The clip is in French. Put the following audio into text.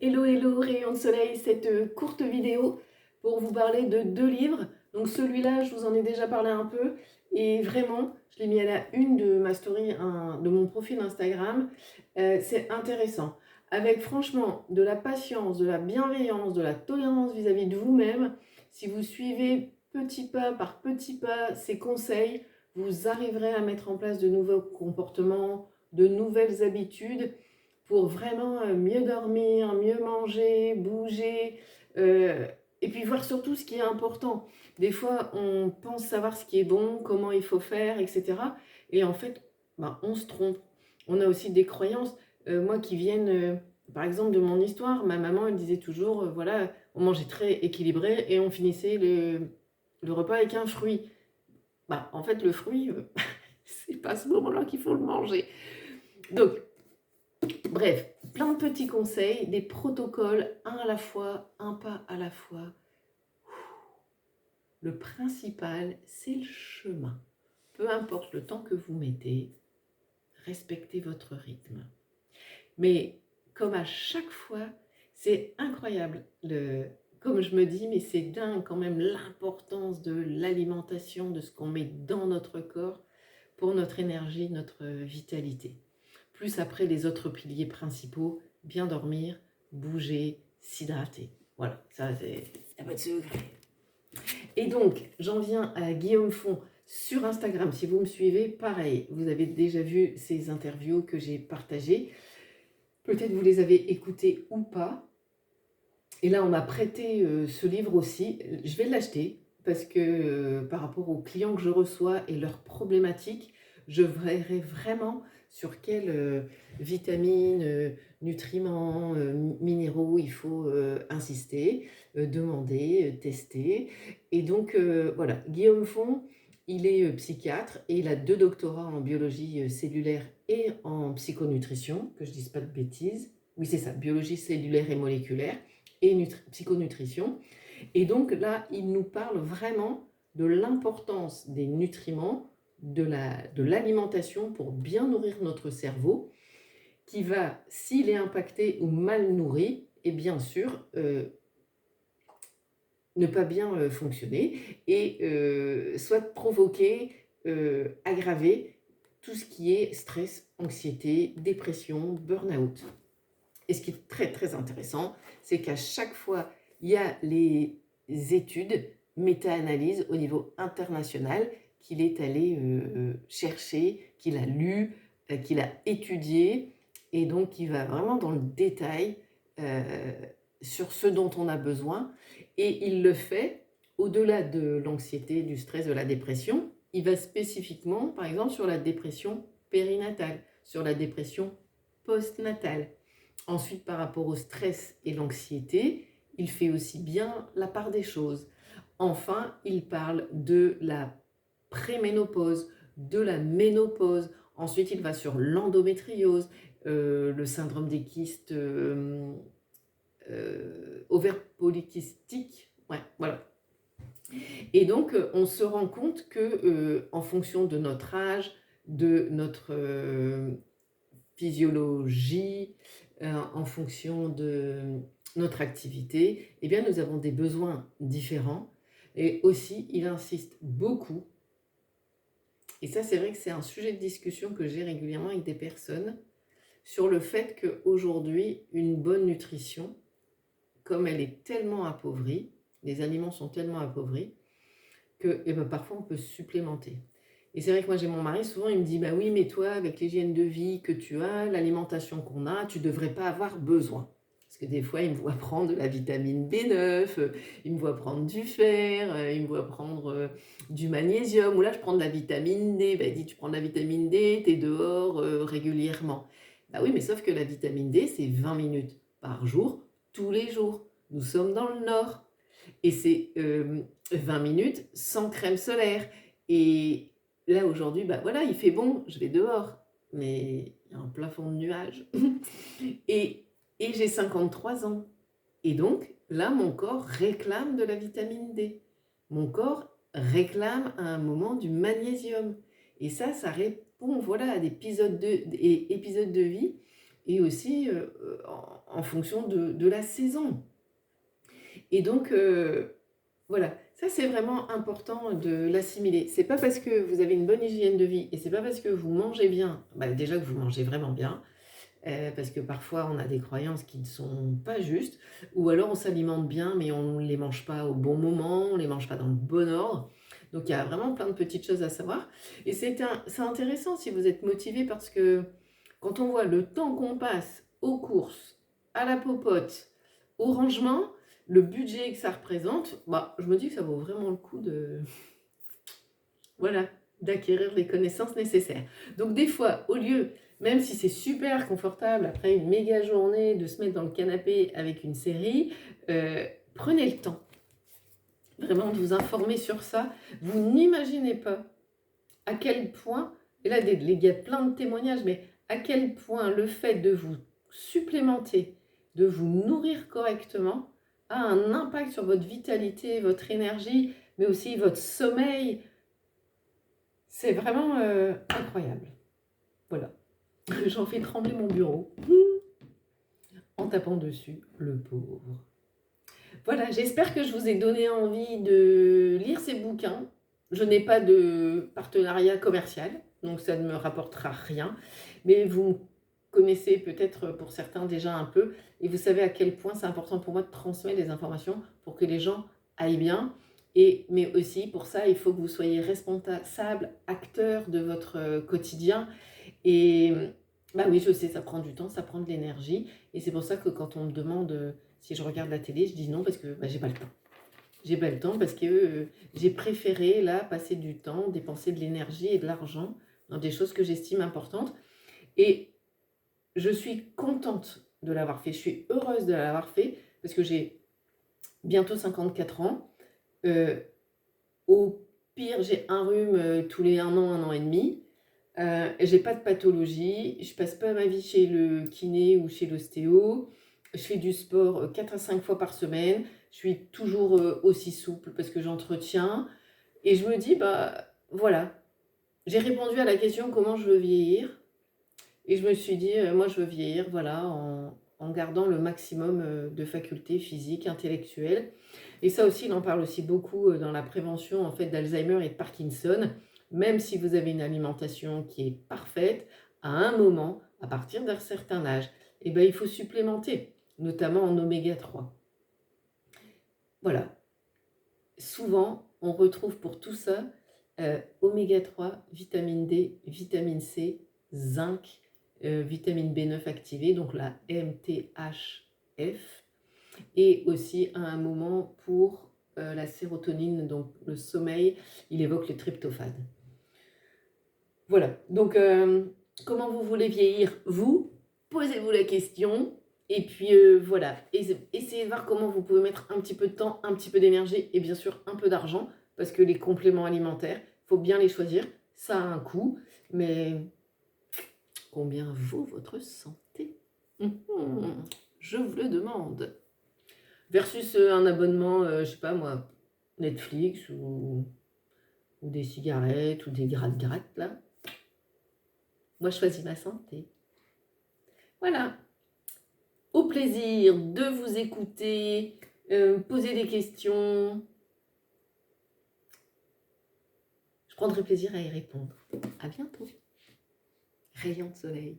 Hello, hello, rayon de soleil, cette courte vidéo pour vous parler de 2 livres. Donc celui-là, je vous en ai déjà parlé un peu et vraiment, je l'ai mis à la une de ma story, de mon profil Instagram. C'est intéressant. Avec franchement de la patience, de la bienveillance, de la tolérance vis-à-vis de vous-même, si vous suivez petit pas par petit pas ces conseils, vous arriverez à mettre en place de nouveaux comportements, de nouvelles habitudes pour vraiment mieux dormir, mieux manger, bouger, euh, et puis voir surtout ce qui est important. Des fois, on pense savoir ce qui est bon, comment il faut faire, etc. Et en fait, ben, on se trompe. On a aussi des croyances, moi, qui viennent, par exemple, de mon histoire. Ma maman, elle disait toujours, voilà, on mangeait très équilibré et on finissait le repas avec un fruit. Bah, en fait, le fruit, c'est pas à ce moment-là qu'il faut le manger. Donc, bref, plein de petits conseils, des protocoles, un à la fois, un pas à la fois. Le principal, c'est le chemin. Peu importe le temps que vous mettez, respectez votre rythme. Mais comme à chaque fois, c'est incroyable. Comme je me dis, mais c'est dingue quand même l'importance de l'alimentation, de ce qu'on met dans notre corps pour notre énergie, notre vitalité. Plus après les autres piliers principaux, bien dormir, bouger, s'hydrater. Voilà, ça c'est la bonne secret. Et donc, j'en viens à Guillaume Font sur Instagram. Si vous me suivez, pareil, vous avez déjà vu ces interviews que j'ai partagées. Peut-être vous les avez écoutées ou pas. Et là, on m'a prêté ce livre aussi. Je vais l'acheter parce que par rapport aux clients que je reçois et leurs problématiques, je verrai vraiment sur quelles vitamines, nutriments, minéraux il faut insister, demander, tester. Et donc, voilà, Guillaume Font, il est psychiatre et il a 2 doctorats en biologie cellulaire et en psychonutrition, que je ne dise pas de bêtises. Oui, c'est ça, biologie cellulaire et moléculaire et psychonutrition. Et donc là, il nous parle vraiment de l'importance des nutriments, de l'alimentation pour bien nourrir notre cerveau, qui va, s'il est impacté ou mal nourri, et bien sûr, ne pas bien fonctionner et soit provoquer, aggraver tout ce qui est stress, anxiété, dépression, burn-out. Et ce qui est très très intéressant, c'est qu'à chaque fois, il y a les études, méta-analyses au niveau international qu'il est allé chercher, qu'il a lu, qu'il a étudié, et donc il va vraiment dans le détail euh, sur ce dont on a besoin, et il le fait au-delà de l'anxiété, du stress, de la dépression. Il va spécifiquement, par exemple, sur la dépression périnatale, sur la dépression postnatale. Ensuite, par rapport au stress et l'anxiété, il fait aussi bien la part des choses. Enfin, il parle de la préménopause, de la ménopause. Ensuite, il va sur l'endométriose, le syndrome des kystes ovaires polykystiques. Ouais, voilà. Et donc, on se rend compte que, en fonction de notre âge, de notre physiologie, en fonction de notre activité, eh bien, nous avons des besoins différents. Et aussi, il insiste beaucoup, et ça c'est vrai que c'est un sujet de discussion que j'ai régulièrement avec des personnes, sur le fait qu'aujourd'hui, une bonne nutrition, comme elle est tellement appauvrie, les aliments sont tellement appauvris, que parfois on peut supplémenter. Et c'est vrai que moi j'ai mon mari, souvent il me dit, bah oui, mais toi, avec l'hygiène de vie que tu as, l'alimentation qu'on a, tu ne devrais pas avoir besoin. Parce que des fois, il me voit prendre de la vitamine B9, il me voit prendre du fer, il me voit prendre du magnésium, ou là je prends de la vitamine D. Bah, il dit, tu prends de la vitamine D, tu es dehors régulièrement. Bah oui, mais sauf que la vitamine D, c'est 20 minutes par jour, tous les jours. Nous sommes dans le nord. Et c'est 20 minutes sans crème solaire. Et là, aujourd'hui, bah voilà, il fait bon, je vais dehors. Mais il y a un plafond de nuages. et, et j'ai 53 ans. Et donc, là, mon corps réclame de la vitamine D. Mon corps réclame à un moment du magnésium. Et ça répond voilà, à des épisodes de vie et aussi en fonction de la saison. Et donc, voilà, ça c'est vraiment important de l'assimiler. C'est pas parce que vous avez une bonne hygiène de vie et c'est pas parce que vous mangez bien, bah, déjà que vous mangez vraiment bien, parce que parfois on a des croyances qui ne sont pas justes, ou alors on s'alimente bien mais on ne les mange pas au bon moment, on ne les mange pas dans le bon ordre. Donc il y a vraiment plein de petites choses à savoir. Et c'est intéressant si vous êtes motivé parce que quand on voit le temps qu'on passe aux courses, à la popote, au rangement, le budget que ça représente, bah, je me dis que ça vaut vraiment le coup de, voilà, d'acquérir les connaissances nécessaires. Donc des fois, au lieu, même si c'est super confortable après une méga journée de se mettre dans le canapé avec une série, prenez le temps vraiment de vous informer sur ça. Vous n'imaginez pas à quel point, et là il y a plein de témoignages, mais à quel point le fait de vous supplémenter, de vous nourrir correctement, a un impact sur votre vitalité, votre énergie, mais aussi votre sommeil. C'est vraiment incroyable. Voilà. J'en fais trembler mon bureau en tapant dessus, le pauvre. Voilà, j'espère que je vous ai donné envie de lire ces bouquins. Je n'ai pas de partenariat commercial, donc ça ne me rapportera rien. Mais vous me connaissez peut-être pour certains déjà un peu, et vous savez à quel point c'est important pour moi de transmettre des informations pour que les gens aillent bien. Mais aussi, pour ça, il faut que vous soyez responsable, acteur de votre quotidien. Et bah oui, je sais, ça prend du temps, ça prend de l'énergie. Et c'est pour ça que quand on me demande si je regarde la télé, je dis non parce que bah, j'ai pas le temps. J'ai pas le temps parce que j'ai préféré là passer du temps, dépenser de l'énergie et de l'argent dans des choses que j'estime importantes. Et je suis contente de l'avoir fait. Je suis heureuse de l'avoir fait parce que j'ai bientôt 54 ans. Au pire, j'ai un rhume tous les 1 an et demi. J'ai pas de pathologie, je passe pas ma vie chez le kiné ou chez l'ostéo. Je fais du sport 4 à 5 fois par semaine. Je suis toujours aussi souple parce que j'entretiens. Et je me dis, bah voilà, j'ai répondu à la question comment je veux vieillir. Et je me suis dit, moi je veux vieillir, voilà, en gardant le maximum de facultés physiques, intellectuelles. Et ça aussi, il en parle aussi beaucoup dans la prévention en fait, d'Alzheimer et de Parkinson. Même si vous avez une alimentation qui est parfaite, à un moment, à partir d'un certain âge, eh ben, il faut supplémenter, notamment en oméga 3. Voilà. Souvent, on retrouve pour tout ça oméga 3, vitamine D, vitamine C, zinc, vitamine B9 activée, donc la MTHF, et aussi à un moment pour la sérotonine, donc le sommeil, il évoque le tryptophane. Voilà, donc comment vous voulez vieillir, vous? Posez-vous la question, et puis voilà, essayez de voir comment vous pouvez mettre un petit peu de temps, un petit peu d'énergie, et bien sûr un peu d'argent, parce que les compléments alimentaires, il faut bien les choisir, ça a un coût, mais combien vaut votre santé? Je vous le demande. Versus un abonnement, je sais pas moi, Netflix ou des cigarettes ou des gratte-gratte là. Moi, je choisis ma santé. Voilà. Au plaisir de vous écouter, poser des questions. Je prendrai plaisir à y répondre. À bientôt. Rayon de soleil.